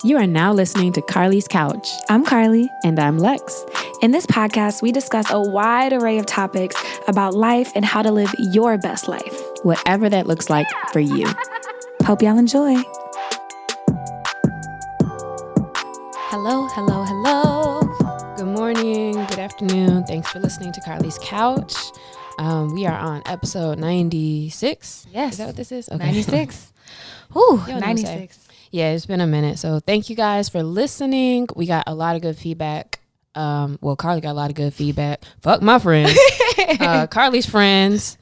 You are now listening to Carlie's Couch. I'm Carlie. And I'm Lex. In this podcast, we discuss a wide array of topics about life and how to live your best life, whatever that looks like for you. Hope y'all enjoy. Hello, hello, hello. Good morning, good afternoon. Thanks for listening to Carlie's Couch. We are on episode 96. Yes. Is that what this is? Okay. 96. Ooh, 96. Yeah, it's been a minute. So thank you guys for listening. We got a lot of good feedback. Carlie got a lot of good feedback. Fuck my friends. Carlie's friends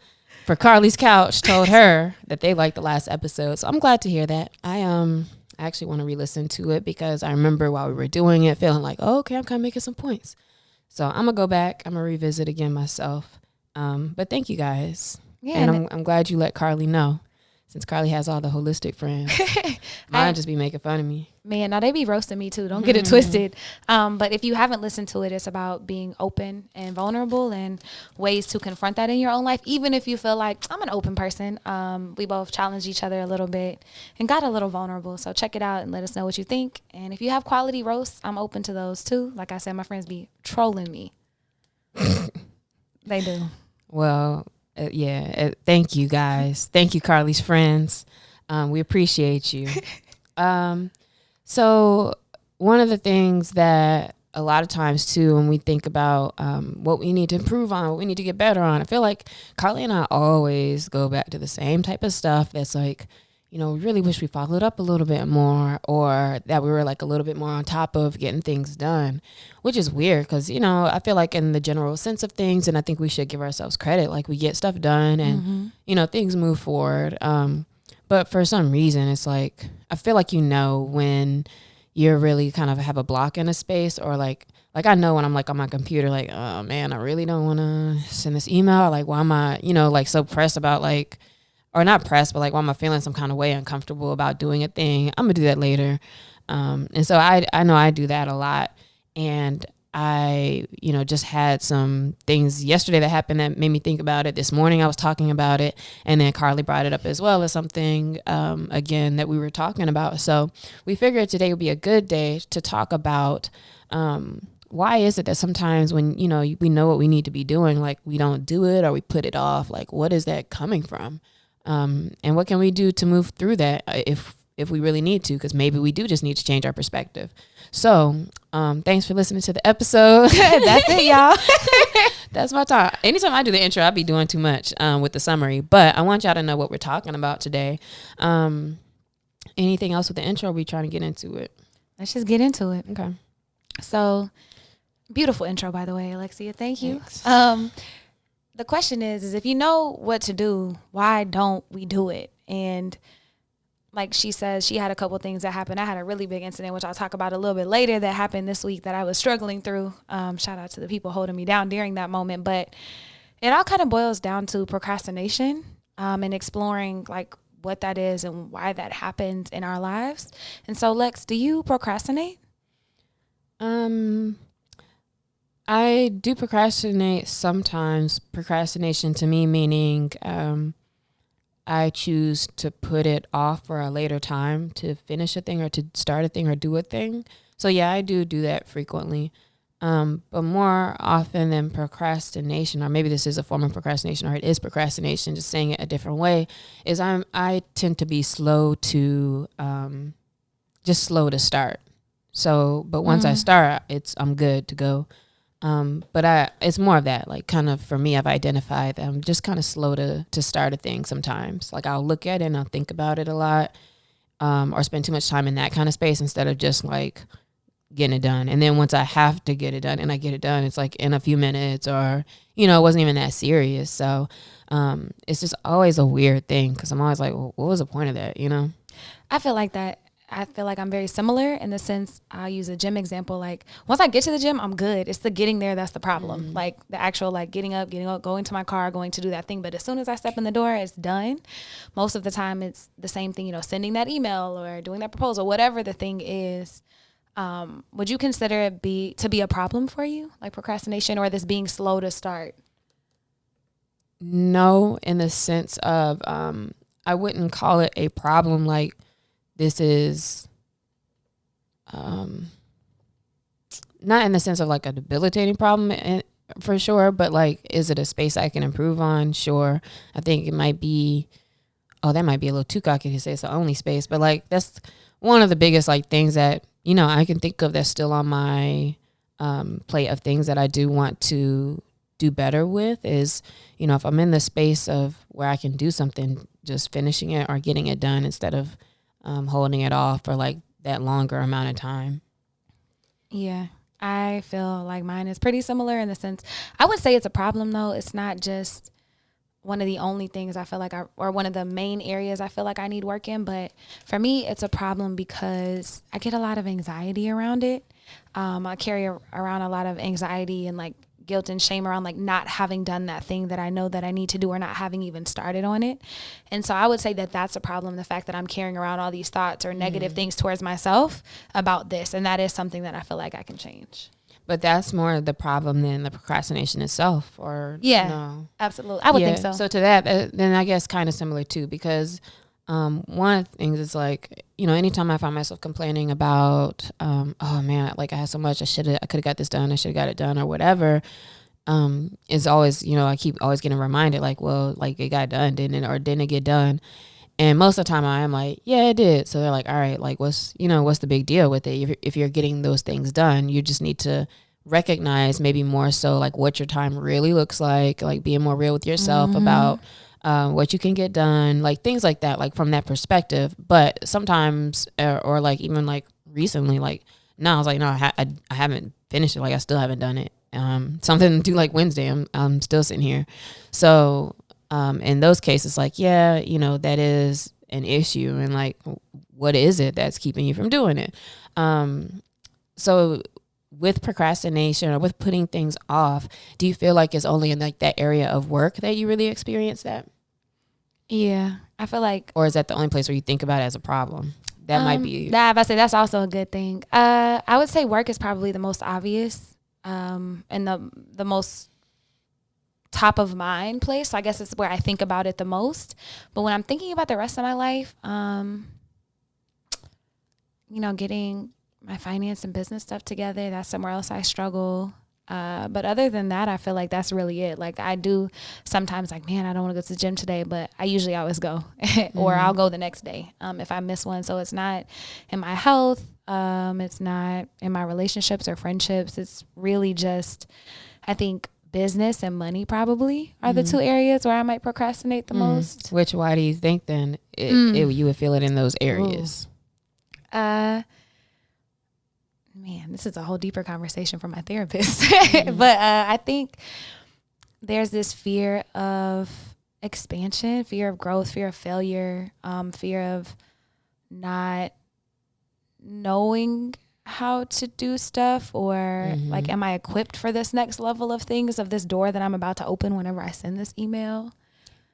for Carlie's Couch told her that they liked the last episode. So I'm glad to hear that. I actually want to re-listen to it because I remember while we were doing it feeling like, oh, okay, I'm kind of making some points. So I'm going to go back. I'm going to revisit again myself. But thank you guys. Yeah, and I'm glad you let Carlie know. Since Carlie has all the holistic friends, mine just be making fun of me. Man, now they be roasting me too. Don't get it twisted. But if you haven't listened to it, it's about being open and vulnerable and ways to confront that in your own life. Even if you feel like I'm an open person, we both challenged each other a little bit and got a little vulnerable. So check it out and let us know what you think. And if you have quality roasts, I'm open to those too. Like I said, my friends be trolling me. They do. Well, thank you guys. Thank you, Carlie's friends. We appreciate you. So one of the things that a lot of times too, when we think about what we need to improve on, what we need to get better on, I feel like Carlie and I always go back to the same type of stuff that's like, you know, we really wish we followed up a little bit more, or that we were like a little bit more on top of getting things done, which is weird because, you know, I feel like in the general sense of things, and I think we should give ourselves credit, like we get stuff done and, you know, things move forward. But for some reason, it's like, I feel like, you know, when you're really kind of have a block in a space, or like I know when I'm like on my computer, like, oh man, I really don't want to send this email. Like, why am I, you know, like so pressed about like, or not pressed, but like, why am I feeling some kind of way uncomfortable about doing a thing? I'm gonna do that later. And so I know I do that a lot. And I, you know, just had some things yesterday that happened that made me think about it. This morning I was talking about it, and then Carlie brought it up as well as something, again, that we were talking about. So we figured today would be a good day to talk about, why is it that sometimes when, you know, we know what we need to be doing, like we don't do it or we put it off? Like, what is that coming from? And what can we do to move through that if we really need to? Because maybe we do just need to change our perspective. So thanks for listening to the episode. That's it, y'all. That's my talk. Anytime I do the intro, I'll be doing too much with the summary. But I want y'all to know what we're talking about today. Anything else with the intro? Or are we trying to get into it? Let's just get into it. Okay. So, beautiful intro, by the way, Alexia. Thank you. Thanks. The question is if you know what to do, why don't we do it? And like she says, she had a couple things that happened. I had a really big incident, which I'll talk about a little bit later, that happened this week that I was struggling through. Shout out to the people holding me down during that moment. But it all kind of boils down to procrastination, and exploring like what that is and why that happens in our lives. And so, Lex, do you procrastinate? I do procrastinate sometimes. Procrastination to me meaning I choose to put it off for a later time to finish a thing or to start a thing or do a thing. So yeah, I do that frequently. But more often than procrastination, or maybe this is a form of procrastination, or it is procrastination, just saying it a different way, is I tend to be slow to slow to start. So, but once I start, I'm good to go. But it's more of that, like kind of for me, I've identified that I'm just kind of slow to start a thing sometimes. Like I'll look at it and I'll think about it a lot, or spend too much time in that kind of space instead of just like getting it done. And then once I have to get it done and I get it done, it's like in a few minutes, or, you know, it wasn't even that serious. So, it's just always a weird thing. 'Cause I'm always like, well, what was the point of that? You know? I feel like that. I feel like I'm very similar in the sense, I'll use a gym example. Like once I get to the gym, I'm good. It's the getting there that's the problem. Like the actual like getting up, going to my car, going to do that thing. But as soon as I step in the door, it's done. Most of the time it's the same thing, you know, sending that email or doing that proposal, whatever the thing is. Would you consider it to be a problem for you, like procrastination, or this being slow to start? No, in the sense of I wouldn't call it a problem. Like this is not in the sense of like a debilitating problem for sure, but like, is it a space I can improve on? Sure. I think it might be, oh, that might be a little too cocky to say it's the only space, but like, that's one of the biggest like things that, you know, I can think of that's still on my plate of things that I do want to do better with is, you know, if I'm in the space of where I can do something, just finishing it or getting it done instead of holding it off for like that longer amount of time. Yeah, I feel like mine is pretty similar in the sense, I would say it's a problem though. It's not just one of the only things I feel like or one of the main areas I feel like I need work in. But for me, it's a problem because I get a lot of anxiety around it. I carry around a lot of anxiety and like guilt and shame around like not having done that thing that I know that I need to do or not having even started on it. And so I would say that that's a problem. The fact that I'm carrying around all these thoughts or negative things towards myself about this. And that is something that I feel like I can change. But that's more the problem than the procrastination itself, or no? Absolutely. I would think so. So to that, then I guess kind of similar too, because one of the things is like, you know, anytime I find myself complaining about, oh man, like I had so much, I could have got this done, I should have got it done or whatever. Is always, you know, I keep always getting reminded like, well, like it got done, didn't it, or didn't it get done? And most of the time I am like, yeah, it did. So they're like, all right, like what's the big deal with it? If you're getting those things done, you just need to recognize maybe more so like what your time really looks like being more real with yourself about what you can get done, like things like that, like from that perspective. But sometimes, or like even like recently, like no, I was like, no, I haven't finished it. Like I still haven't done it. Something to do like Wednesday, I'm still sitting here. So in those cases, like, yeah, you know, that is an issue. And like, what is it that's keeping you from doing it? So with procrastination or with putting things off, do you feel like it's only in like that area of work that you really experience that? Yeah, I feel like. Or is that the only place where you think about it as a problem? That might be. I say that's also a good thing. I would say work is probably the most obvious and the most top of mind place. So I guess it's where I think about it the most. But when I'm thinking about the rest of my life, you know, getting my finance and business stuff together, that's somewhere else I struggle. But other than that, I feel like that's really it. Like I do sometimes like, man, I don't want to go to the gym today, but I usually always go or I'll go the next day if I miss one. So it's not in my health. It's not in my relationships or friendships. It's really just, I think business and money probably are the two areas where I might procrastinate the most. Why do you think then you would feel it in those areas? Man, this is a whole deeper conversation from my therapist. But I think there's this fear of expansion, fear of growth, fear of failure, fear of not knowing how to do stuff or like, am I equipped for this next level of things, of this door that I'm about to open whenever I send this email?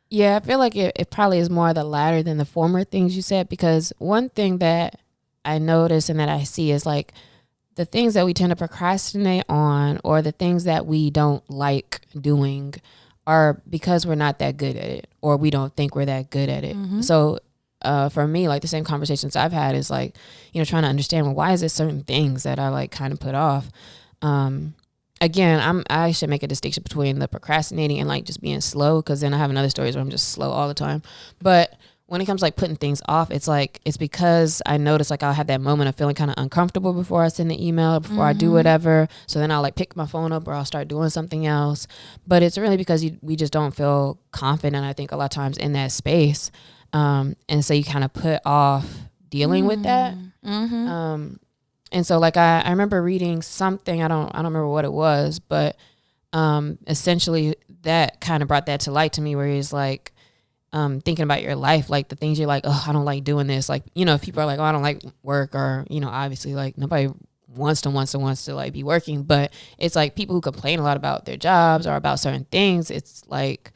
Yeah, I feel like it probably is more the latter than the former things you said, because one thing that I notice and that I see is like, the things that we tend to procrastinate on or the things that we don't like doing are because we're not that good at it or we don't think we're that good at it. So for me, like the same conversations I've had is like, you know, trying to understand, well, why is it certain things that I like kind of put off? Again, I should make a distinction between the procrastinating and like just being slow, because then I have another stories where I'm just slow all the time. But when it comes to like putting things off, it's like, it's because I notice like I'll have that moment of feeling kind of uncomfortable before I send the email, before I do whatever. So then I'll like pick my phone up or I'll start doing something else. But it's really because we just don't feel confident, I think, a lot of times in that space. And so you kind of put off dealing with that. And so like I remember reading something, I don't remember what it was, but essentially that kind of brought that to light to me, where he's like, thinking about your life, like the things you're like, oh, I don't like doing this. Like, you know, if people are like, oh, I don't like work, or, you know, obviously like nobody wants to like be working, but it's like people who complain a lot about their jobs or about certain things. It's like,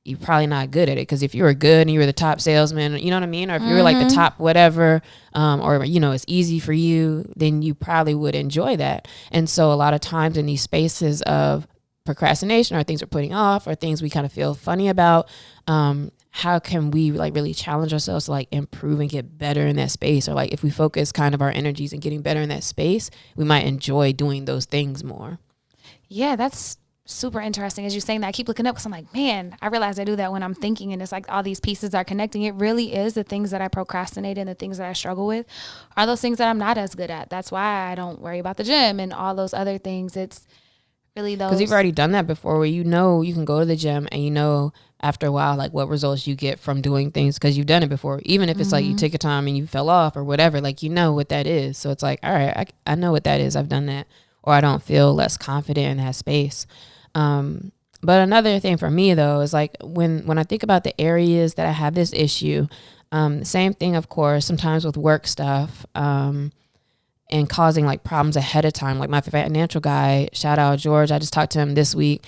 you're probably not good at it. Because if you were good and you were the top salesman, you know what I mean? Or if you were like the top whatever, or, you know, it's easy for you, then you probably would enjoy that. And so a lot of times in these spaces of procrastination or things we're putting off or things we kind of feel funny about, how can we like really challenge ourselves to like improve and get better in that space? Or like if we focus kind of our energies and getting better in that space, we might enjoy doing those things more. Yeah, that's super interesting. As you're saying that, I keep looking up because I'm like, man, I realize I do that when I'm thinking, and it's like all these pieces are connecting. It really is the things that I procrastinate and the things that I struggle with are those things that I'm not as good at. That's why I don't worry about the gym and all those other things. It's really those. Because you've already done that before, where you know you can go to the gym and you know after a while like what results you get from doing things because you've done it before. Even if it's like you take a time and you fell off or whatever, like you know what that is. So it's like, all right, I know what that is. I've done that. Or I don't feel less confident in that space. But another thing for me though is like when I think about the areas that I have this issue, same thing of course sometimes with work stuff, and causing like problems ahead of time. Like my financial guy, shout out George, I just talked to him this week,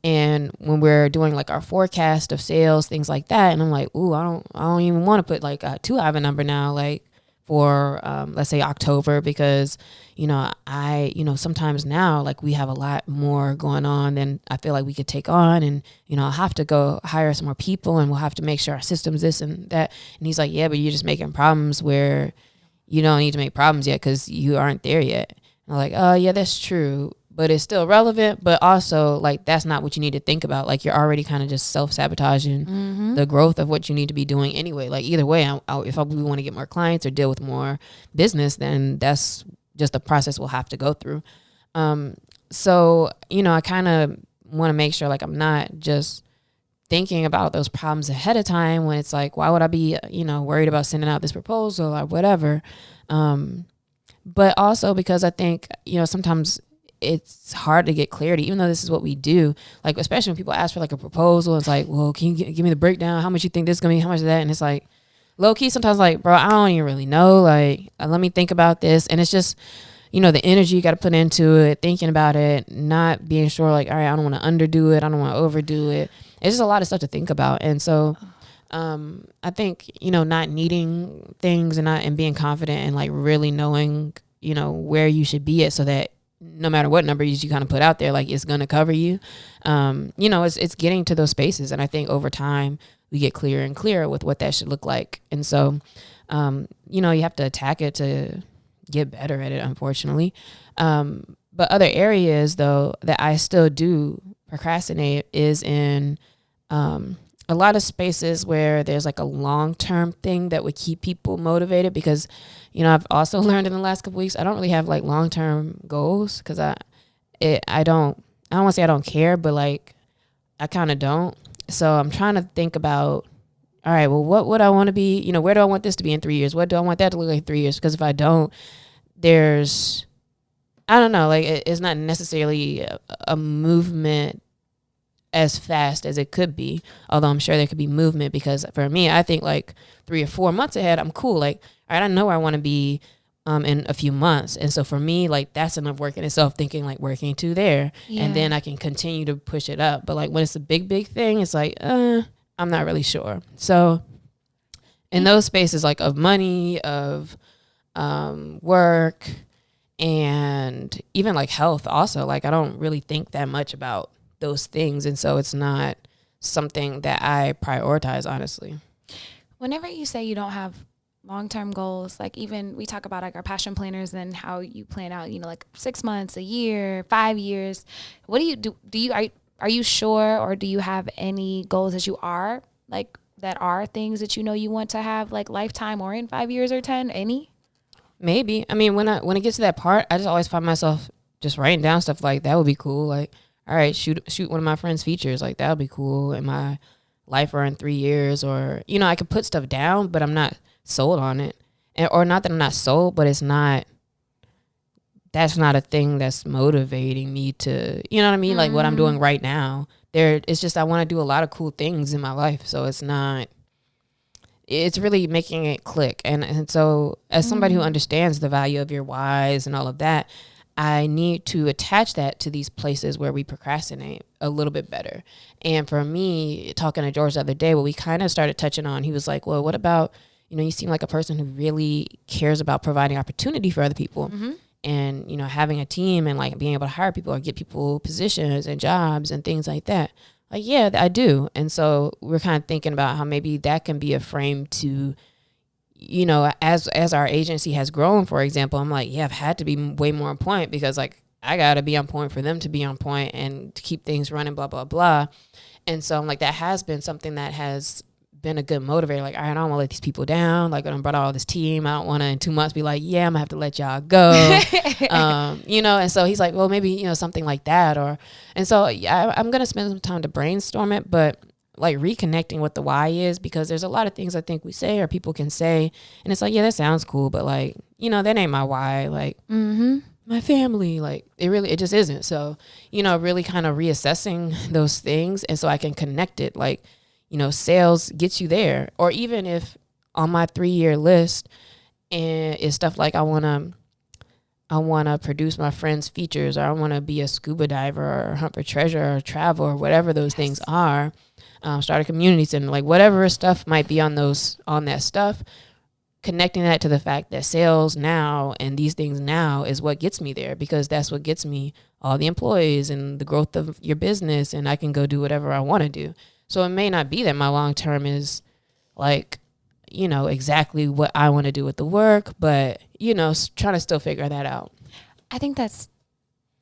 and when we're doing like our forecast of sales, things like that, and I'm like, ooh, I don't even want to put like too high of a number now, like for let's say October, because sometimes now like we have a lot more going on than I feel like we could take on, and I'll have to go hire some more people, and we'll have to make sure our systems this and that. And he's like, yeah, but you're just making problems where you don't need to make problems yet because you aren't there yet. And I'm like, oh yeah, that's true, but it's still relevant. But also like that's not what you need to think about. Like you're already kind of just self-sabotaging the growth of what you need to be doing anyway. Like either way, if we want to get more clients or deal with more business, then that's just the process we'll have to go through. So I kind of want to make sure like I'm not just thinking about those problems ahead of time when it's like, why would I be, worried about sending out this proposal or whatever. But also because I think, sometimes it's hard to get clarity, even though this is what we do. Like, especially when people ask for like a proposal, it's like, well, can you give me the breakdown? How much you think this is going to be? How much of that? And it's like low key sometimes like, bro, I don't even really know. Like, let me think about this. And it's just, the energy you got to put into it, thinking about it, not being sure like, all right, I don't want to underdo it. I don't want to overdo it. It's just a lot of stuff to think about. And so I think, not needing things and being confident and like really knowing, where you should be at so that no matter what number you kind of put out there, like it's going to cover you. It's getting to those spaces. And I think over time we get clearer and clearer with what that should look like. And so, you have to attack it to get better at it, unfortunately. But other areas though that I still do procrastinate is in a lot of spaces where there's like a long-term thing that would keep people motivated, because I've also learned in the last couple weeks I don't really have like long-term goals, because I don't want to say I don't care, but like I kind of don't. So I'm trying to think about, all right, well, what would I want to be, where do I want this to be in 3 years? What do I want that to look like in 3 years? Because if I don't, I don't know, like it's not necessarily a movement as fast as it could be, although I'm sure there could be movement, because for me, I think like 3 or 4 months ahead, I'm cool. Like, all right, I know where I want to be in a few months. And so for me, like that's enough work in itself, thinking like working to there. Yeah. And then I can continue to push it up. But like when it's a big thing, it's like, I'm not really sure. So in those spaces like of money, of work, and even like health also, like I don't really think that much about those things, and so it's not something that I prioritize, honestly. Whenever you say you don't have long-term goals, like even we talk about like our passion planners and how you plan out, like 6 months, a year, 5 years. What do you do? Are you sure, or do you have any goals that you are like that are things that you want to have like lifetime or in 5 years or 10? Any? Maybe. I mean, when it gets to that part, I just always find myself just writing down stuff like that would be cool. Like, all right, shoot one of my friends' features. Like that would be cool in my life or in 3 years. Or, I could put stuff down, but I'm not sold on it. Or not that I'm not sold, but that's not a thing that's motivating me to, you know what I mean? Like what I'm doing right now. It's just I want to do a lot of cool things in my life. So it's really making it click. And so as somebody who understands the value of your whys and all of that, I need to attach that to these places where we procrastinate a little bit better. And for me, talking to George the other day, what we kind of started touching on, he was like, well, what about, you seem like a person who really cares about providing opportunity for other people. And, having a team and like being able to hire people or get people positions and jobs and things like that. Like, yeah, I do. And so we're kind of thinking about how maybe that can be a frame to, you know, as our agency has grown, for example, I'm like, yeah, I've had to be way more on point because like I got to be on point for them to be on point and to keep things running, blah, blah, blah. And so I'm like, that has been something that has been a good motivator. Like, all right, I don't want to let these people down. Like, I brought all this team. I don't want to in 2 months be like, yeah, I'm gonna have to let y'all go. You know, and so he's like, well, maybe, you know, something like that. And so yeah, I'm going to spend some time to brainstorm it, but like reconnecting what the why is, because there's a lot of things I think we say or people can say. And it's like, yeah, that sounds cool, but like, you know, that ain't my why. Like, my family, like it just isn't. So, you know, really kind of reassessing those things. And so I can connect it. Like, you know, sales gets you there. Or even if on my 3-year list and it's stuff like I want to produce my friend's features, or I want to be a scuba diver or hunt for treasure or travel or whatever those things are, start a community center, like whatever stuff might be on that stuff. Connecting that to the fact that sales now and these things now is what gets me there, because that's what gets me all the employees and the growth of your business, and I can go do whatever I want to do. So it may not be that my long term is like, you know, exactly what I want to do with the work, but, you know, trying to still figure that out. I think that's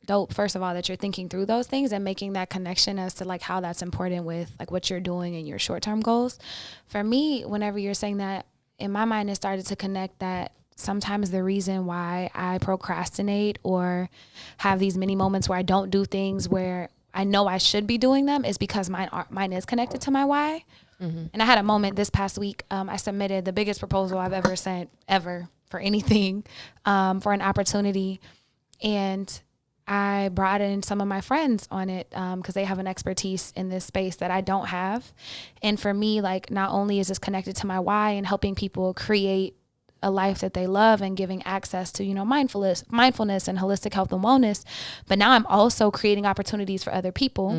dope, first of all, that you're thinking through those things and making that connection as to like how that's important with like what you're doing and your short-term goals. For me, whenever you're saying that, in my mind, it started to connect that sometimes the reason why I procrastinate or have these mini moments where I don't do things where I know I should be doing them is because mine is connected to my why. And I had a moment this past week. I submitted the biggest proposal I've ever sent ever for anything, for an opportunity. And I brought in some of my friends on it because they have an expertise in this space that I don't have. And for me, like, not only is this connected to my why and helping people create a life that they love and giving access to, you know, mindfulness and holistic health and wellness, but now I'm also creating opportunities for other people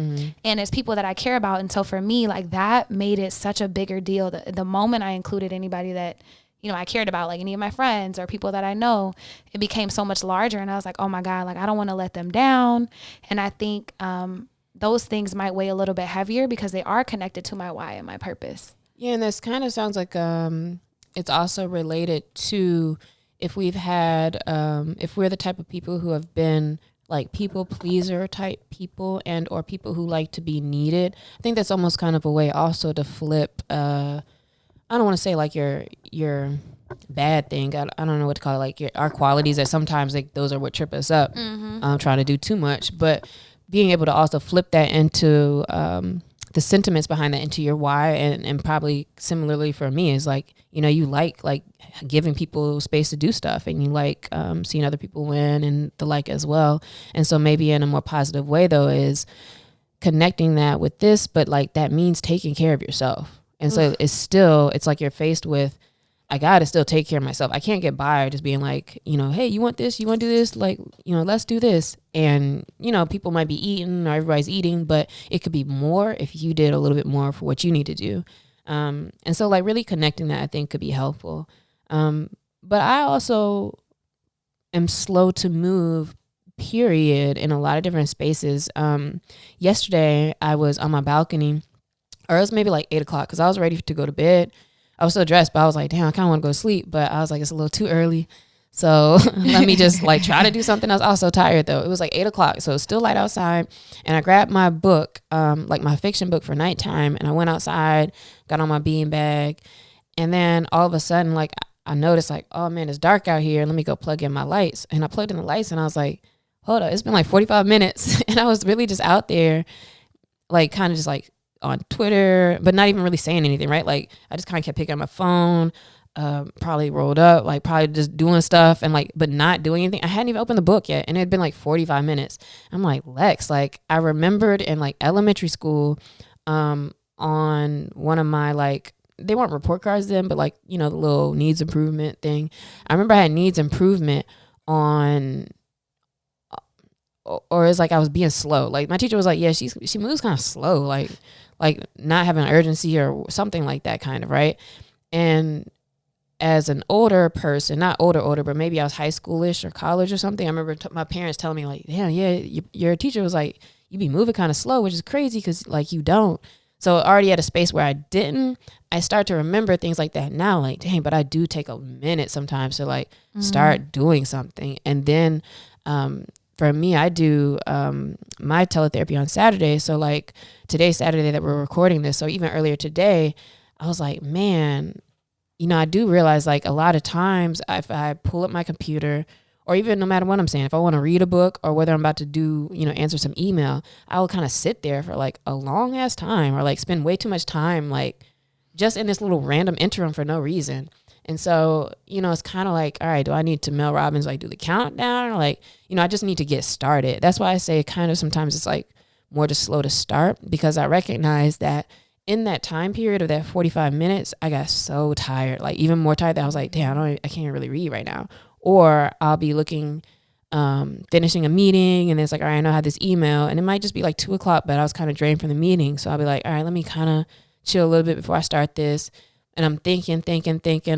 and it's people that I care about. And so for me, like, that made it such a bigger deal. The moment I included anybody that, you know, I cared about, like any of my friends or people that I know, it became so much larger. And I was like, oh my God, like I don't want to let them down. And I think those things might weigh a little bit heavier because they are connected to my why and my purpose. Yeah, and this kind of sounds like it's also related to if we've had, if we're the type of people who have been like people pleaser type people and or people who like to be needed. I think that's almost kind of a way also to flip I don't want to say like your bad thing. I don't know what to call it. Like our qualities that sometimes like those are what trip us up. Trying to do too much, but being able to also flip that into the sentiments behind that into your why, and probably similarly for me is like, you know, you like giving people space to do stuff, and you like seeing other people win and the like as well. And so maybe in a more positive way though is connecting that with this, but like that means taking care of yourself. And so it's like you're faced with, I got to still take care of myself. I can't get by just being like, you know, hey, you want this? You want to do this? Like, you know, let's do this. And, you know, people might be eating or everybody's eating, but it could be more if you did a little bit more for what you need to do. And so like really connecting that I think could be helpful. But I also am slow to move, period, in a lot of different spaces. Yesterday I was on my balcony, or it was maybe like 8 o'clock because I was ready to go to bed. I was still dressed, but I was like, damn, I kind of want to go to sleep. But I was like, it's a little too early. So let me just like try to do something else. I was so tired though. It was like 8 o'clock. So it's still light outside. And I grabbed my book, like my fiction book for nighttime. And I went outside, got on my bean bag. And then all of a sudden, like I noticed like, oh man, it's dark out here. Let me go plug in my lights. And I plugged in the lights and I was like, hold up, it's been like 45 minutes. And I was really just out there, like kind of just like on Twitter, but not even really saying anything, right? Like I just kind of kept picking up my phone, probably rolled up, like probably just doing stuff and like, but not doing anything. I hadn't even opened the book yet. And it had been like 45 minutes. I'm like, Lex, like I remembered in like elementary school, on one of my like, they weren't report cards then, but like, you know, the little needs improvement thing. I remember I had needs improvement on, or it's like I was being slow. Like my teacher was like, yeah, she moves kind of slow, like not having urgency or something like that kind of, right? And as an older person, not older, but maybe I was high schoolish or college or something, I remember my parents telling me like, damn, yeah, your teacher was like, you be moving kind of slow, which is crazy because like you don't. So already at a space where I didn't, I start to remember things like that now, like, dang, but I do take a minute sometimes to like start doing something. And then for me, I do my teletherapy on Saturday. So like today's Saturday that we're recording this. So even earlier today, I was like, man, you know, I do realize like a lot of times if I pull up my computer, or even no matter what I'm saying, if I want to read a book or whether I'm about to do, you know, answer some email, I will kind of sit there for like a long ass time or like spend way too much time like just in this little random interim for no reason. And so, you know, it's kind of like, all right, do I need to Mel Robbins like do the countdown? Or like, you know, I just need to get started. That's why I say kind of sometimes it's like more just slow to start, because I recognize that in that time period of that 45 minutes, I got so tired, like even more tired that I was like, damn, I can't really read right now. Or I'll be looking, finishing a meeting, and it's like, all right, I know I have this email, and it might just be like 2:00, but I was kind of drained from the meeting. So I'll be like, all right, let me kind of chill a little bit before I start this. And I'm thinking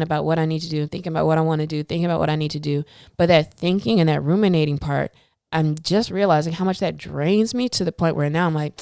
about what I need to do, thinking about what I want to do, thinking about what I need to do. But that thinking and that ruminating part, I'm just realizing how much that drains me to the point where now I'm like,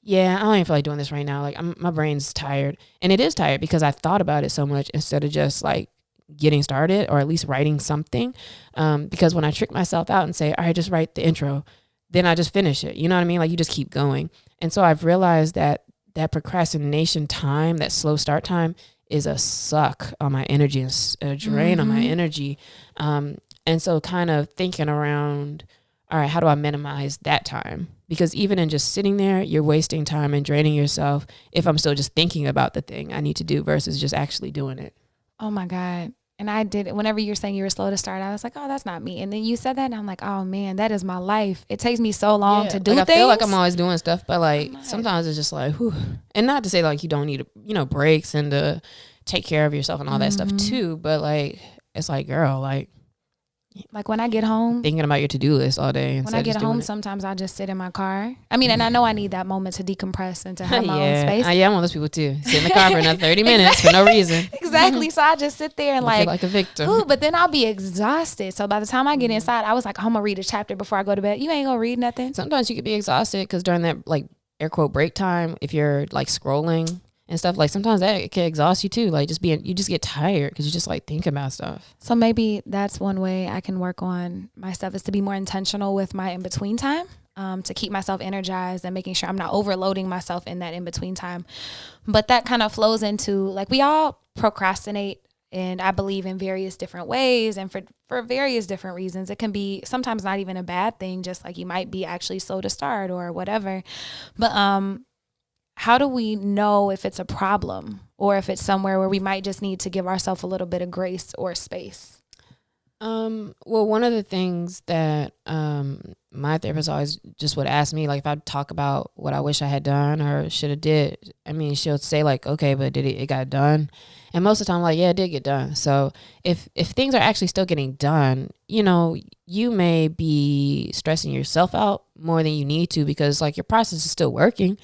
yeah, I don't even feel like doing this right now. Like my brain's tired. And it is tired because I thought about it so much instead of just like getting started or at least writing something. Because when I trick myself out and say, all right, just write the intro, then I just finish it. You know what I mean? Like you just keep going. And so I've realized that procrastination time, that slow start time, is a suck on my energy and a drain on my energy. And so kind of thinking around, all right, how do I minimize that time? Because even in just sitting there, you're wasting time and draining yourself if I'm still just thinking about the thing I need to do versus just actually doing it. Oh my God. And I did, whenever you were saying you were slow to start, I was like, oh, that's not me. And then you said that and I'm like, oh man, that is my life. It takes me so long to do like, things. I feel like I'm always doing stuff, but like sometimes it's just like, whew. And not to say like you don't need, you know, breaks and to take care of yourself and all that stuff too. But like, it's like, girl, like when I get home, thinking about your to-do list all day. When I get home, sometimes I just sit in my car. I mean, and I know I need that moment to decompress and to have my own space. Yeah, I'm one of those people too. Sit in the car for another 30 minutes for no reason. Exactly. So I just sit there and like a victim. Ooh, but then I'll be exhausted. So by the time I get inside, I was like, I'm going to read a chapter before I go to bed. You ain't going to read nothing. Sometimes you could be exhausted because during that like air quote break time, if you're like scrolling and stuff, like sometimes that it can exhaust you too. Like you just get tired because you just like think about stuff. So maybe that's one way I can work on my stuff, is to be more intentional with my in-between time, to keep myself energized and making sure I'm not overloading myself in that in-between time. But that kind of flows into like, we all procrastinate, and I believe in various different ways and for various different reasons. It can be sometimes not even a bad thing, just like you might be actually slow to start or whatever. But how do we know if it's a problem or if it's somewhere where we might just need to give ourselves a little bit of grace or space? Well, one of the things that my therapist always just would ask me, like if I talk about what I wish I had done or should have did, I mean, she'll say like, okay, but did it got done? And most of the time, like, yeah, it did get done. So if things are actually still getting done, you know, you may be stressing yourself out more than you need to because like your process is still working.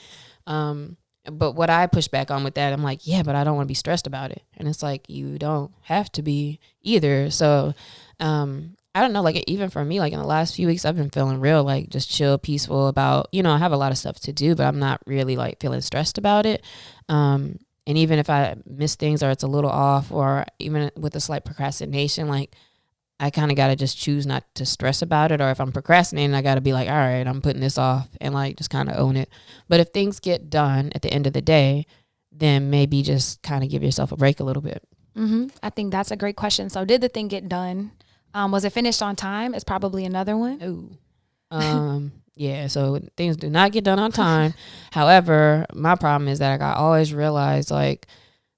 But what I push back on with that, I'm like, yeah, but I don't want to be stressed about it. And it's like, you don't have to be either. So, I don't know, like even for me, like in the last few weeks, I've been feeling real, like just chill, peaceful about, you know, I have a lot of stuff to do, but I'm not really like feeling stressed about it. And even if I miss things or it's a little off, or even with a slight procrastination, like I kind of got to just choose not to stress about it. Or if I'm procrastinating, I got to be like, all right, I'm putting this off, and like just kind of own it. But if things get done at the end of the day, then maybe just kind of give yourself a break a little bit. I think that's a great question. So did the thing get done? Was it finished on time? It's probably another one. Yeah, so things do not get done on time. However, my problem is that I always realize like,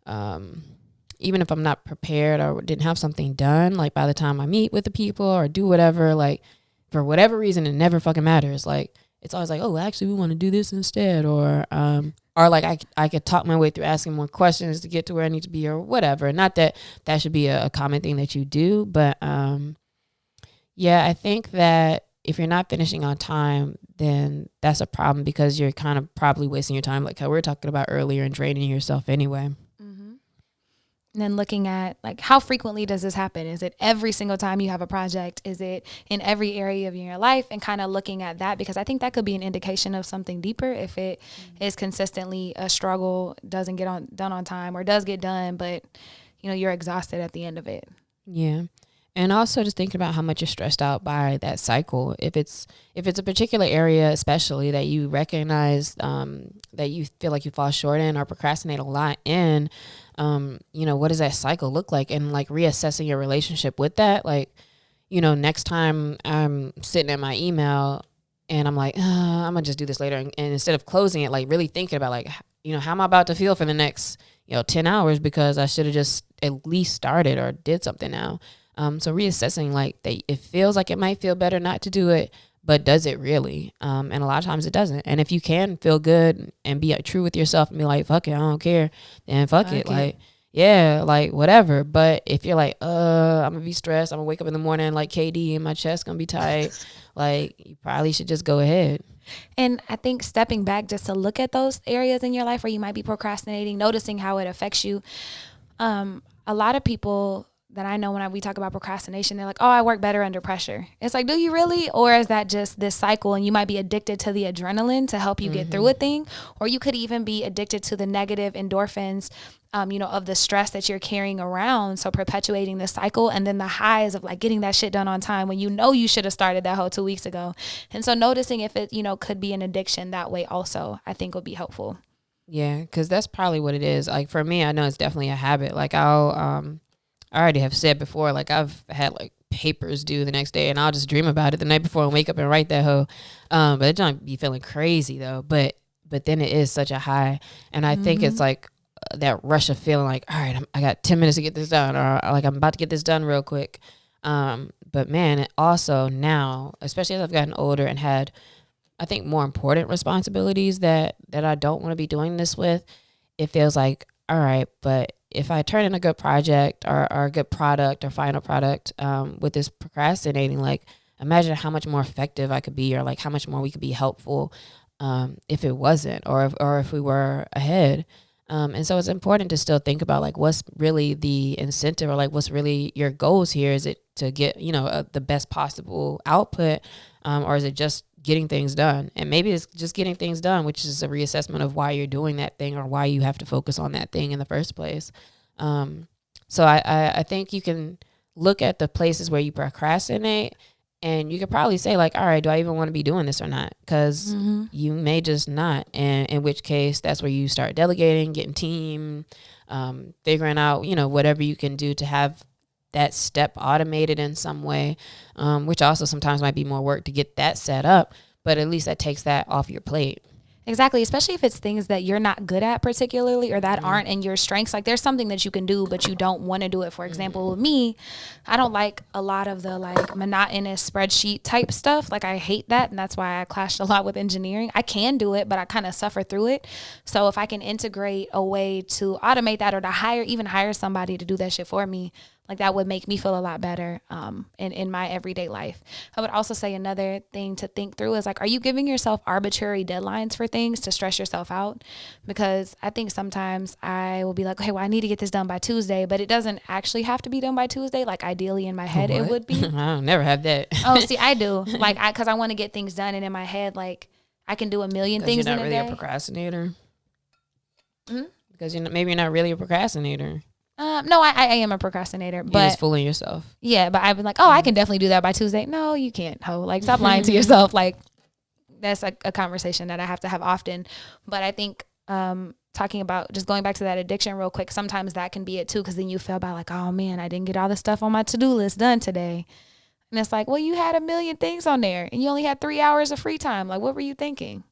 even if I'm not prepared or didn't have something done, like by the time I meet with the people or do whatever, like for whatever reason, it never fucking matters. Like it's always like, oh, actually we want to do this instead. Or like I could talk my way through asking more questions to get to where I need to be or whatever. Not that that should be a common thing that you do, but yeah, I think that if you're not finishing on time, then that's a problem because you're kind of probably wasting your time, like how we were talking about earlier, and draining yourself anyway. And then looking at like, how frequently does this happen? Is it every single time you have a project? Is it in every area of your life? And kind of looking at that, because I think that could be an indication of something deeper. If it is consistently a struggle, doesn't get done on time, or does get done, but you're exhausted at the end of it. Yeah. And also just thinking about how much you're stressed out by that cycle. If it's a particular area, especially that you recognize that you feel like you fall short in or procrastinate a lot in, what does that cycle look like? And like reassessing your relationship with that. Like, next time I'm sitting at my email and I'm like, I'm gonna just do this later. And instead of closing it, like really thinking about like, how am I about to feel for the next, 10 hours, because I should have just at least started or did something now. So reassessing, like, it feels like it might feel better not to do it, but does it really? And a lot of times it doesn't. And if you can feel good and be true with yourself and be like, fuck it, I don't care, then fuck it. Like, yeah, like whatever. But if you're like, I'm gonna be stressed, I'm gonna wake up in the morning like KD and my chest gonna be tight, like you probably should just go ahead. And I think stepping back just to look at those areas in your life where you might be procrastinating, noticing how it affects you. A lot of people that I know when we talk about procrastination, they're like, oh, I work better under pressure. It's like, do you really? Or is that just this cycle and you might be addicted to the adrenaline to help you get through a thing? Or you could even be addicted to the negative endorphins, of the stress that you're carrying around. So perpetuating the cycle, and then the highs of like getting that shit done on time when you should have started that whole 2 weeks ago. And so noticing if it, could be an addiction that way also, I think would be helpful. Yeah, because that's probably what it is. Like for me, I know it's definitely a habit. Like I already have said before, like I've had like papers due the next day and I'll just dream about it the night before and wake up and write that hoe. But it don't be feeling crazy though. But then it is such a high. And I think it's like that rush of feeling like, all right, I got 10 minutes to get this done, or like I'm about to get this done real quick. But man, it also now, especially as I've gotten older and had, I think, more important responsibilities that I don't want to be doing this with, it feels like, all right, but if I turn in a good project or a good product or final product with this procrastinating, like imagine how much more effective I could be, or like how much more we could be helpful if it wasn't, or if we were ahead. And so it's important to still think about like what's really the incentive, or like what's really your goals here. Is it to get, the best possible output, or is it just getting things done? And maybe it's just getting things done, which is a reassessment of why you're doing that thing or why you have to focus on that thing in the first place. So I think you can look at the places where you procrastinate, and you could probably say like, all right, do I even want to be doing this or not? Because you may just not. And in which case, that's where you start delegating, getting team, figuring out, whatever you can do to have that step automated in some way, which also sometimes might be more work to get that set up, but at least that takes that off your plate. Exactly. Especially if it's things that you're not good at particularly, or that aren't in your strengths. Like there's something that you can do, but you don't want to do it. For example, with me, I don't like a lot of the like monotonous spreadsheet type stuff. Like I hate that. And that's why I clashed a lot with engineering. I can do it, but I kind of suffer through it. So if I can integrate a way to automate that, or to hire somebody to do that shit for me, like that would make me feel a lot better in my everyday life. I would also say another thing to think through is like, are you giving yourself arbitrary deadlines for things to stress yourself out? Because I think sometimes I will be like, okay, well, I need to get this done by Tuesday, but it doesn't actually have to be done by Tuesday. Like ideally in my head, it would be. I don't never have that. Oh, see, I do. Like, because I want to get things done. And in my head, like I can do a million things in a day. You're not really a procrastinator? Because maybe you're not really a procrastinator. No, I am a procrastinator, but you're just fooling yourself. Yeah, but I've been like, oh, I can definitely do that by Tuesday. No, you can't, ho. Like, stop lying to yourself. Like, that's a conversation that I have to have often. But I think talking about just going back to that addiction real quick, sometimes that can be it too, because then you feel bad, like, oh man, I didn't get all the stuff on my to-do list done today. And it's like, well, you had a million things on there, and you only had 3 hours of free time. Like, what were you thinking?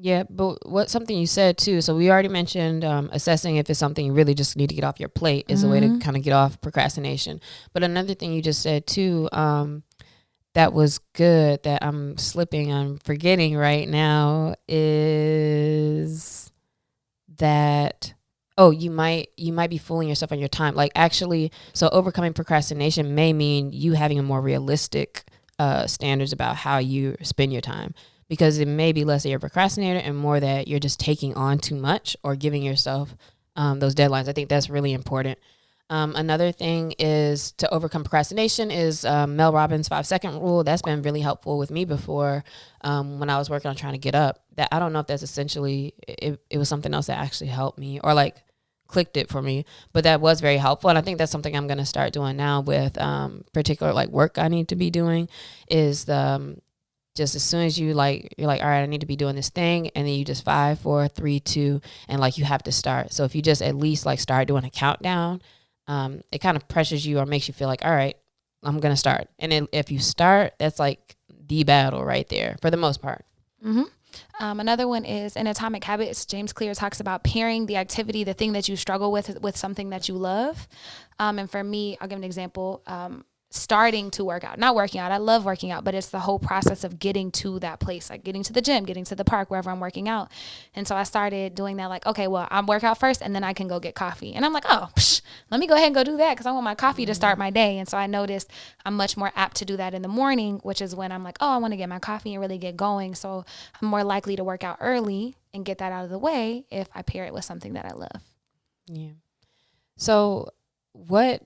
Yeah, but something you said too. So we already mentioned assessing if it's something you really just need to get off your plate is a way to kind of get off procrastination. But another thing you just said too, that was good, that I'm forgetting right now, is that you might be fooling yourself on your time. Like actually, so overcoming procrastination may mean you having a more realistic standards about how you spend your time. Because it may be less that you're a procrastinator and more that you're just taking on too much or giving yourself those deadlines. I think that's really important. Another thing is to overcome procrastination is Mel Robbins' 5-second rule. That's been really helpful with me before when I was working on trying to get up. That I don't know if that's essentially, it was something else that actually helped me or like clicked it for me, but that was very helpful. And I think that's something I'm going to start doing now with particular like work I need to be doing is just as soon as you're like, all right, I need to be doing this thing. And then you just 5, 4, 3, 2, and like you have to start. So if you just at least like start doing a countdown, it kind of pressures you or makes you feel like, all right, I'm going to start. And then if you start, that's like the battle right there for the most part. Mm-hmm. Another one is in Atomic Habits, James Clear talks about pairing the activity, the thing that you struggle with something that you love. And for me, I'll give an example. Starting to work out, not working out. I love working out, but it's the whole process of getting to that place, like getting to the gym, getting to the park, wherever I'm working out. And so I started doing that like, okay, well, I'm work out first and then I can go get coffee. And I'm like, oh, let me go ahead and go do that because I want my coffee to start my day. And so I noticed I'm much more apt to do that in the morning, which is when I'm like, oh, I want to get my coffee and really get going. So I'm more likely to work out early and get that out of the way if I pair it with something that I love. Yeah. So what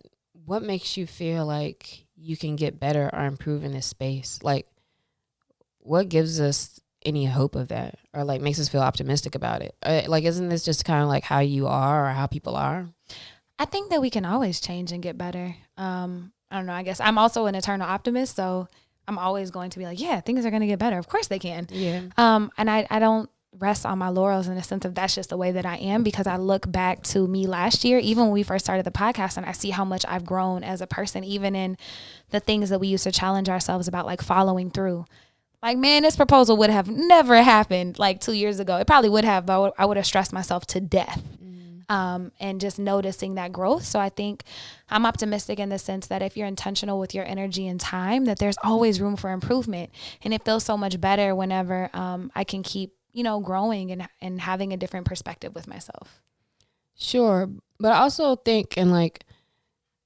makes you feel like you can get better or improve in this space? Like, what gives us any hope of that or like makes us feel optimistic about it? Like, isn't this just kind of like how you are or how people are? I think that we can always change and get better. I don't know. I guess I'm also an eternal optimist, so I'm always going to be like, yeah, things are going to get better. Of course they can. Yeah. And I don't rest on my laurels in the sense of that's just the way that I am, because I look back to me last year, even when we first started the podcast, and I see how much I've grown as a person, even in the things that we used to challenge ourselves about, like following through. Like, man, this proposal would have never happened like 2 years ago. It probably would have, but I would have stressed myself to death. And just noticing that growth. So I think I'm optimistic in the sense that if you're intentional with your energy and time, that there's always room for improvement. And it feels so much better whenever I can keep, growing and having a different perspective with myself. Sure. But I also think, and like,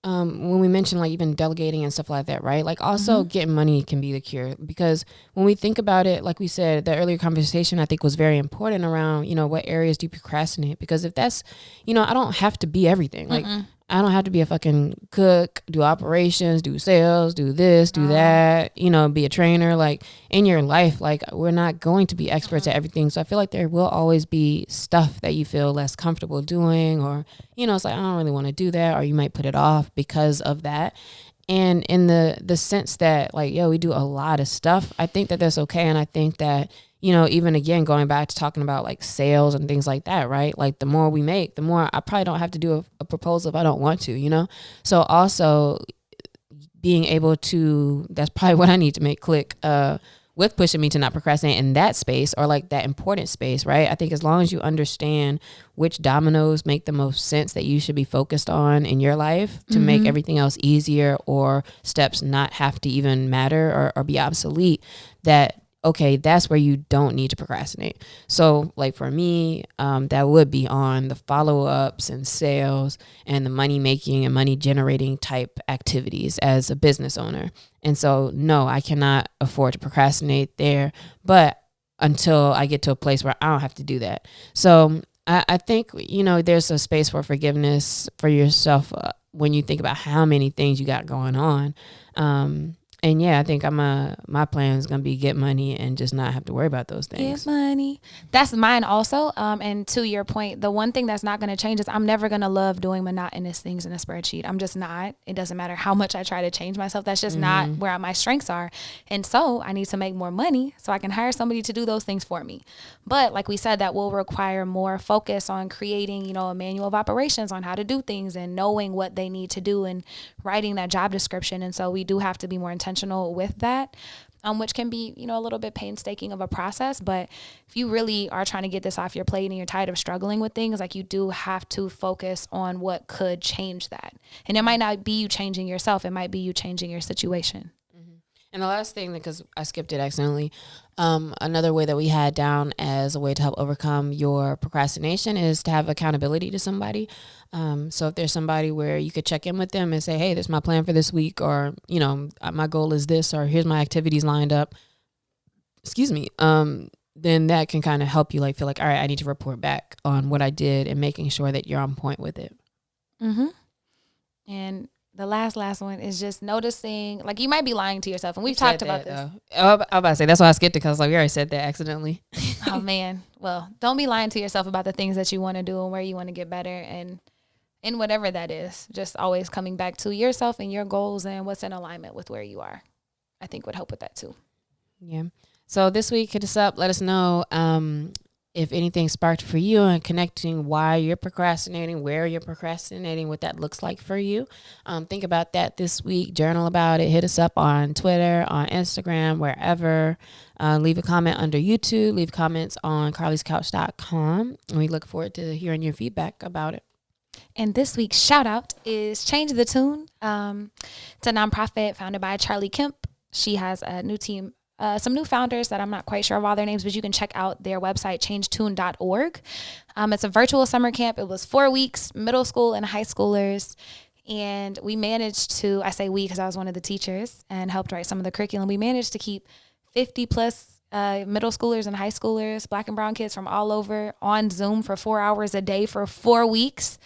when we mention like even delegating and stuff like that, right? Like also getting money can be the cure, because when we think about it, like we said, the earlier conversation I think was very important around, what areas do you procrastinate? Because if that's, I don't have to be everything. Like I don't have to be a fucking cook, do operations, do sales, do this, do that, be a trainer. Like in your life, like we're not going to be experts at everything. So I feel like there will always be stuff that you feel less comfortable doing, or, it's like, I don't really want to do that. Or you might put it off because of that. And in the sense that like, we do a lot of stuff, I think that that's okay. And I think that, even again, going back to talking about like sales and things like that, right? Like the more we make, the more I probably don't have to do a proposal if I don't want to, So also being able to, that's probably what I need to make click with pushing me to not procrastinate in that space, or like that important space, right? I think as long as you understand which dominoes make the most sense that you should be focused on in your life to make everything else easier, or steps not have to even matter or be obsolete, that okay, that's where you don't need to procrastinate. So like for me, that would be on the follow-ups and sales and the money making and money generating type activities as a business owner. And so, no, I cannot afford to procrastinate there, but until I get to a place where I don't have to do that. So I think, there's a space for forgiveness for yourself when you think about how many things you got going on. And yeah, I think my plan is going to be get money and just not have to worry about those things. Get money. That's mine also. And to your point, the one thing that's not going to change is I'm never going to love doing monotonous things in a spreadsheet. I'm just not. It doesn't matter how much I try to change myself. That's just not where my strengths are. And so I need to make more money so I can hire somebody to do those things for me. But like we said, that will require more focus on creating, a manual of operations on how to do things and knowing what they need to do and writing that job description. And so we do have to be more intentional with that, which can be, a little bit painstaking of a process. But if you really are trying to get this off your plate and you're tired of struggling with things, like you do have to focus on what could change that. And it might not be you changing yourself. It might be you changing your situation. And the last thing, because I skipped it accidentally, another way that we had down as a way to help overcome your procrastination is to have accountability to somebody. So if there's somebody where you could check in with them and say, hey, this is my plan for this week, or, my goal is this, or here's my activities lined up, then that can kind of help you feel like, all right, I need to report back on what I did and making sure that you're on point with it. And the last one is just noticing, like, you might be lying to yourself. And we've talked about this. I'm about to say, that's why I skipped it, because like we already said that accidentally. Oh, man. Well, don't be lying to yourself about the things that you want to do and where you want to get better. And in whatever that is, just always coming back to yourself and your goals and what's in alignment with where you are, I think would help with that too. Yeah. So this week, hit us up. Let us know if anything sparked for you and connecting why you're procrastinating, where you're procrastinating, what that looks like for you. Think about that this week. Journal about it. Hit us up on Twitter, on Instagram, wherever. Leave a comment under YouTube. Leave comments on carliescouch.com. And we look forward to hearing your feedback about it. And this week's shout out is Change the Tune. It's a nonprofit founded by Charlie Kemp. She has a new team. Some new founders that I'm not quite sure of all their names, but you can check out their website, changetune.org. It's a virtual summer camp. It was 4 weeks, middle school and high schoolers. And we managed to, I say we because I was one of the teachers and helped write some of the curriculum. We managed to keep 50 plus middle schoolers and high schoolers, Black and brown kids from all over, on Zoom for 4 hours a day for 4 weeks.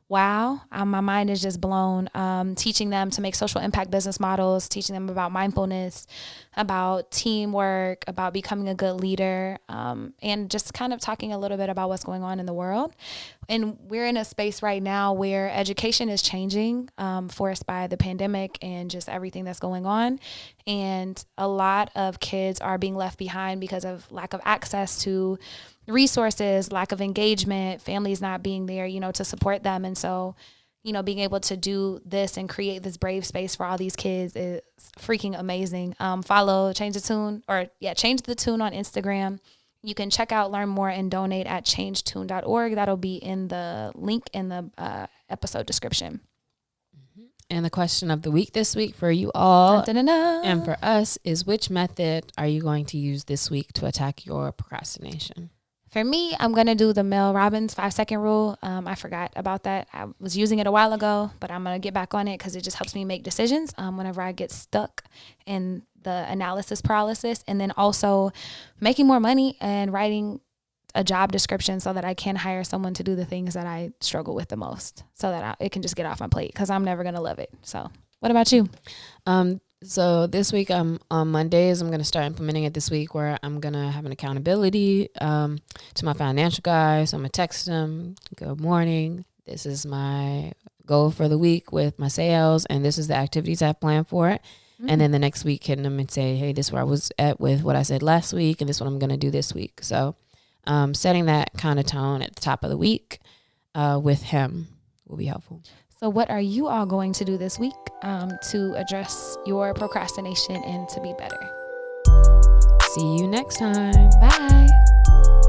Wow. My mind is just blown. Teaching them to make social impact business models, teaching them about mindfulness, about teamwork, about becoming a good leader, and just kind of talking a little bit about what's going on in the world. And we're in a space right now where education is changing, forced by the pandemic and just everything that's going on. And a lot of kids are being left behind because of lack of access to resources, lack of engagement, families not being there, to support them. And so, being able to do this and create this brave space for all these kids is freaking amazing. Follow Change the Tune Change the Tune on Instagram. You can check out, learn more, and donate at changetune.org. That'll be in the link in the episode description. And the question of the week this week for you all Dun-dun-dun-dun. and for us is, which method are you going to use this week to attack your procrastination? For me, I'm going to do the Mel Robbins 5-second rule. I forgot about that. I was using it a while ago, but I'm going to get back on it because it just helps me make decisions whenever I get stuck in the analysis paralysis. And then also making more money and writing a job description so that I can hire someone to do the things that I struggle with the most, so that it can just get off my plate, because I'm never going to love it. So what about you? So this week, on Mondays, I'm going to start implementing it this week, where I'm going to have an accountability to my financial guy. So I'm going to text him, good morning. This is my goal for the week with my sales, and this is the activities I've planned for it. Mm-hmm. And then the next week, hitting them and say, hey, this is where I was at with what I said last week, and this is what I'm going to do this week. So setting that kind of tone at the top of the week with him will be helpful. So what are you all going to do this week to address your procrastination and to be better? See you next time. Bye.